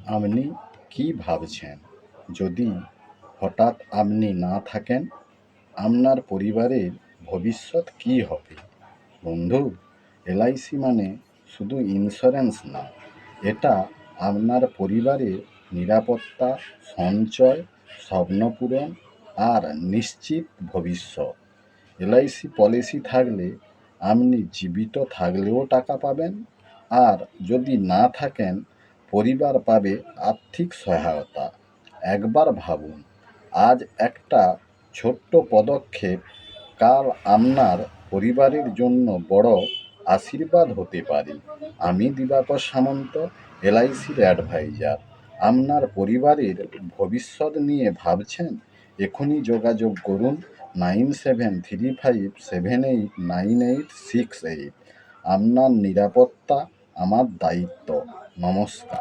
আপনি কি ভাবছেন, যদি হঠাৎ আপনি না থাকেন, আপনার পরিবারের ভবিষ্যৎ কী হবে? বন্ধু, এলআইসি মানে শুধু ইন্স্যুরেন্স না, এটা আপনার পরিবারের নিরাপত্তা, সঞ্চয়, স্বপ্নপূরণ আর নিশ্চিত ভবিষ্যৎ। এলআইসি পলিসি থাকলে আপনি জীবিত থাকলেও টাকা পাবেন, আর যদি না থাকেন, পরিবার পাবে আর্থিক সহায়তা। একবার ভাবুন, আজ একটা ছোট্ট পদক্ষেপ কাল আপনার পরিবারের জন্য বড় আশীর্বাদ হতে পারে। আমি দিবাকর সামন্ত, এলআইসির অ্যাডভাইজার। আপনার পরিবারের ভবিষ্যৎ নিয়ে ভাবছেন? এখনই যোগাযোগ করুন 9735789868। আপনার নিরাপত্তা আমার দায়িত্ব। নমস্কার।